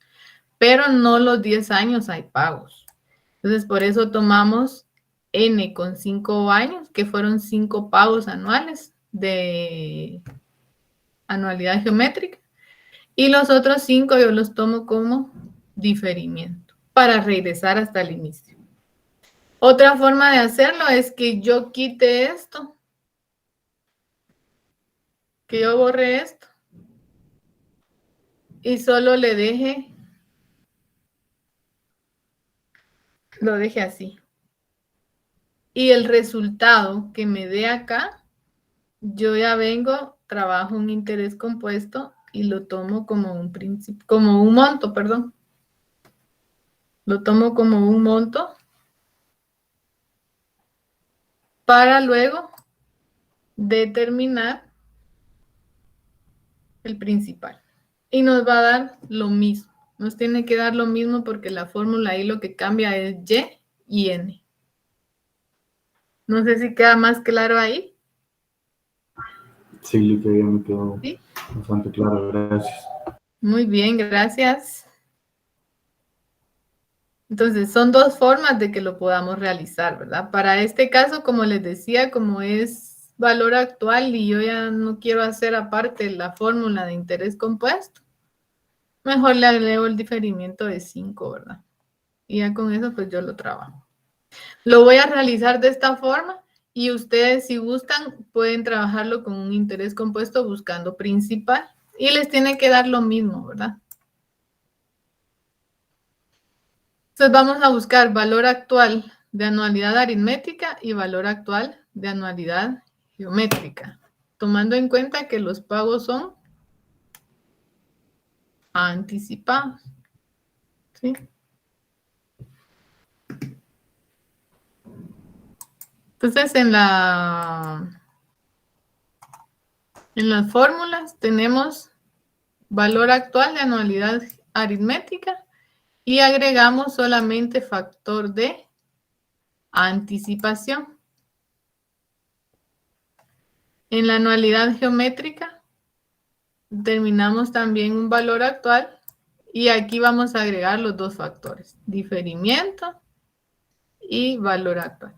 pero no los 10 años hay pagos. Entonces, por eso tomamos N con 5 años, que fueron 5 pagos anuales de anualidad geométrica. Y los otros 5 yo los tomo como diferimiento para regresar hasta el inicio. Otra forma de hacerlo es que yo quite esto, que yo borre esto. y solo lo deje así. Y el resultado que me dé acá, yo ya vengo, trabajo un interés compuesto y lo tomo como un monto, perdón. Lo tomo como un monto para luego determinar el principal. Y nos va a dar lo mismo. Nos tiene que dar lo mismo porque la fórmula ahí lo que cambia es Y y N. No sé si queda más claro ahí. Sí, lo que ya me quedó ¿Sí? bastante claro, gracias. Muy bien, gracias. Entonces, son dos formas de que lo podamos realizar, ¿verdad? Para este caso, como les decía, como es valor actual y yo ya no quiero hacer aparte la fórmula de interés compuesto, mejor le agrego el diferimiento de 5, ¿verdad? Y ya con eso, pues yo lo trabajo. Lo voy a realizar de esta forma y ustedes, si gustan, pueden trabajarlo con un interés compuesto buscando principal y les tiene que dar lo mismo, ¿verdad? Entonces vamos a buscar valor actual de anualidad aritmética y valor actual de anualidad geométrica, tomando en cuenta que los pagos son anticipados. ¿Sí? Entonces en las fórmulas tenemos valor actual de anualidad aritmética y agregamos solamente factor de anticipación. En la anualidad geométrica determinamos también un valor actual y aquí vamos a agregar los dos factores, diferimiento y valor actual.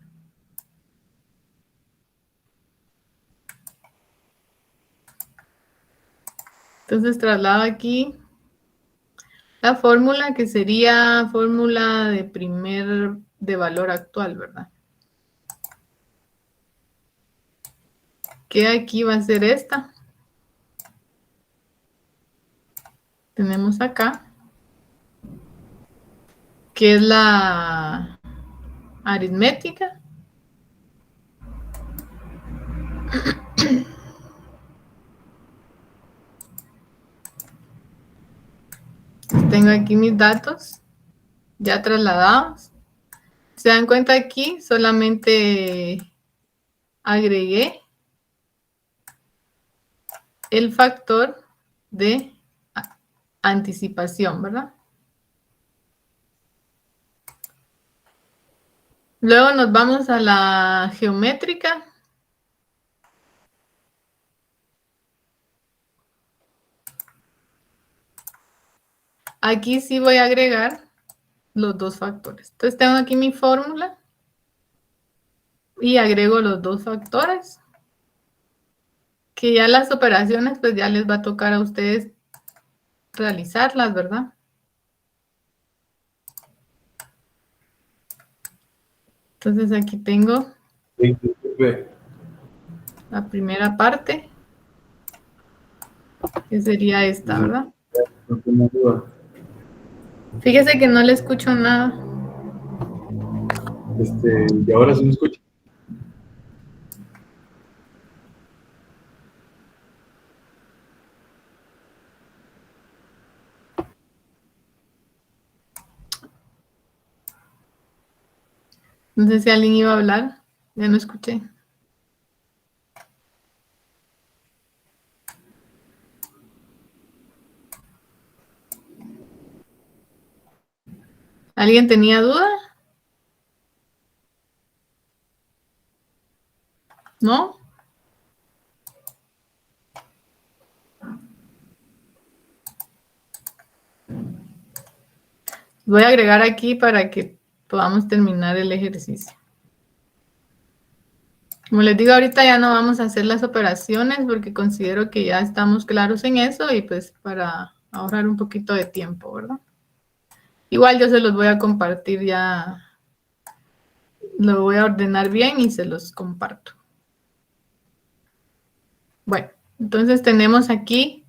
Entonces traslado aquí la fórmula que sería fórmula de valor actual, ¿verdad? Que aquí va a ser esta. Tenemos acá, que es la aritmética. Tengo aquí mis datos ya trasladados. Se dan cuenta aquí, solamente agregué el factor de anticipación, ¿verdad? Luego nos vamos a la geométrica. Aquí sí voy a agregar los dos factores. Entonces tengo aquí mi fórmula y agrego los dos factores, que ya las operaciones pues ya les va a tocar a ustedes realizarlas, ¿verdad? Entonces aquí tengo la primera parte, que sería esta, ¿verdad? No tengo duda. Fíjese que no le escucho nada. ¿Y ahora sí me escucha? No sé si alguien iba a hablar, ya no escuché. ¿Alguien tenía duda? ¿No? Voy a agregar aquí para que podamos terminar el ejercicio. Como les digo, ahorita ya no vamos a hacer las operaciones porque considero que ya estamos claros en eso y pues para ahorrar un poquito de tiempo, ¿verdad? Igual yo se los voy a compartir ya, lo voy a ordenar bien y se los comparto. Bueno, entonces tenemos aquí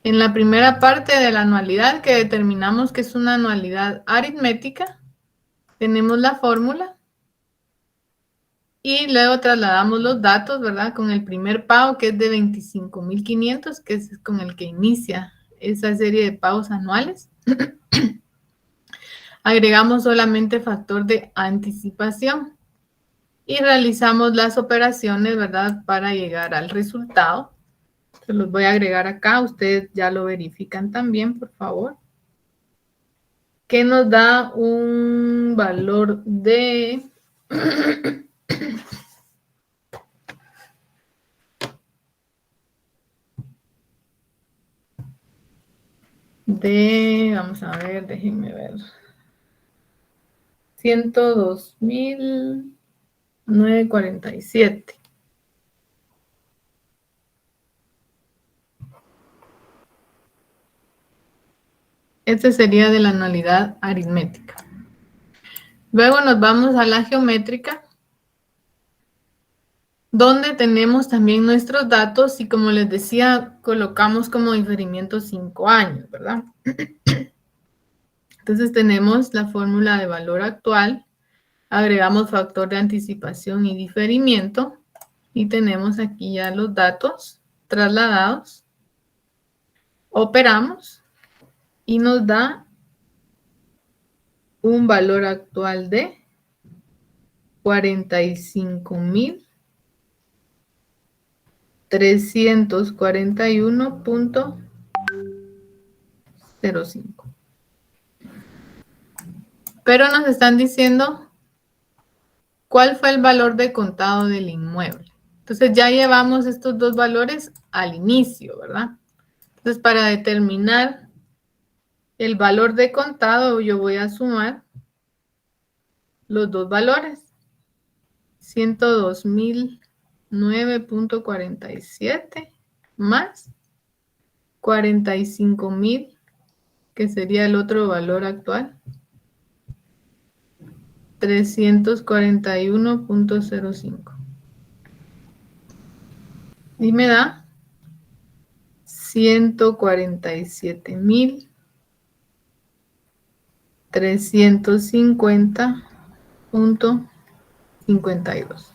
En la primera parte de la anualidad, que determinamos que es una anualidad aritmética, tenemos la fórmula y luego trasladamos los datos, ¿verdad? Con el primer pago, que es de 25.500, que es con el que inicia esa serie de pagos anuales. Agregamos solamente factor de anticipación y realizamos las operaciones, ¿verdad? Para llegar al resultado. Se los voy a agregar acá, ustedes ya lo verifican también, por favor. Que nos da un valor de... vamos a ver, déjenme ver. 102.947. Este sería de la anualidad aritmética. Luego nos vamos a la geométrica, donde tenemos también nuestros datos y, como les decía, colocamos como diferimiento 5 años, ¿verdad? Entonces tenemos la fórmula de valor actual, agregamos factor de anticipación y diferimiento y tenemos aquí ya los datos trasladados. Operamos y nos da un valor actual de 45.341.05. Pero nos están diciendo cuál fue el valor de contado del inmueble. Entonces ya llevamos estos dos valores al inicio, ¿verdad? Entonces, para determinar el valor de contado, yo voy a sumar los dos valores. 102.009.47 más 45.000, que sería el otro valor actual. 341.05. Y me da 147.350.52.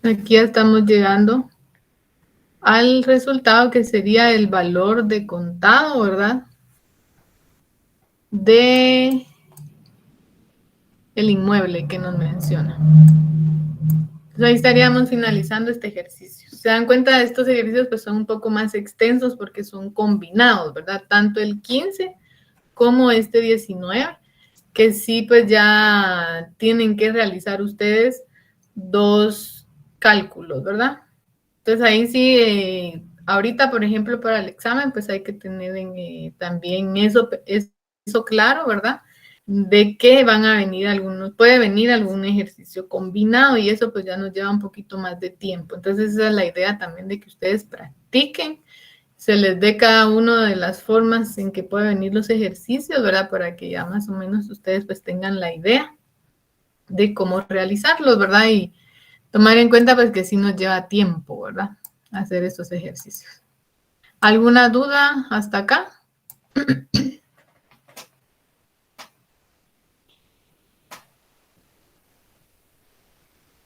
Aquí ya estamos llegando al resultado, que sería el valor de contado, ¿verdad? De el inmueble que nos menciona. Entonces ahí estaríamos finalizando este ejercicio. Se dan cuenta, de estos ejercicios pues son un poco más extensos porque son combinados, ¿verdad? Tanto el 15 como este 19, que sí pues ya tienen que realizar ustedes dos cálculos, ¿verdad? Entonces ahí sí, ahorita por ejemplo para el examen pues hay que tener también eso claro, ¿verdad? De que van a venir puede venir algún ejercicio combinado y eso pues ya nos lleva un poquito más de tiempo. Entonces esa es la idea también, de que ustedes practiquen, se les dé cada una de las formas en que pueden venir los ejercicios, ¿verdad? Para que ya más o menos ustedes pues tengan la idea de cómo realizarlos, ¿verdad? Y tomar en cuenta pues que sí nos lleva tiempo, ¿verdad? Hacer estos ejercicios. ¿Alguna duda hasta acá?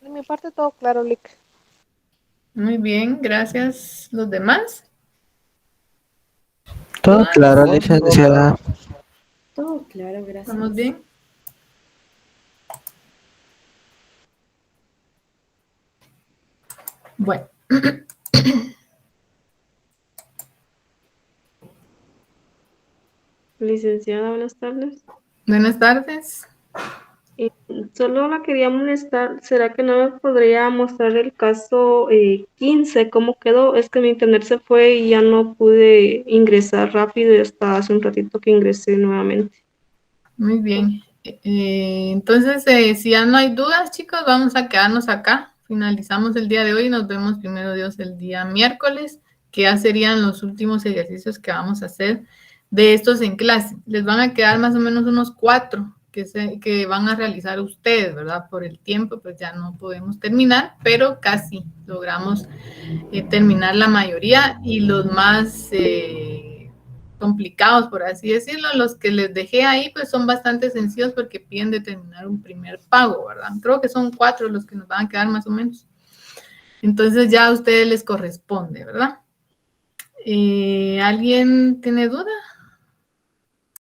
De mi parte todo claro, Lick. Muy bien, gracias. ¿Los demás? Todo claro, licenciada. Todo claro, gracias. ¿Estamos bien? Bueno. Licenciada, buenas tardes. Buenas tardes. Solo la quería molestar. ¿Será que no me podría mostrar el caso 15? ¿Cómo quedó? Es que mi internet se fue y ya no pude ingresar rápido y hasta hace un ratito que ingresé nuevamente. Muy bien. Entonces, si ya no hay dudas, chicos, vamos a quedarnos acá. Finalizamos el día de hoy y nos vemos primero Dios el día miércoles, que ya serían los últimos ejercicios que vamos a hacer de estos en clase. Les van a quedar más o menos unos 4 que van a realizar ustedes, ¿verdad? Por el tiempo, pues ya no podemos terminar, pero casi logramos terminar la mayoría, y los más complicados, por así decirlo. Los que les dejé ahí, pues son bastante sencillos porque piden determinar un primer pago, ¿verdad? Creo que son 4 los que nos van a quedar más o menos. Entonces ya a ustedes les corresponde, ¿verdad? ¿Alguien tiene duda?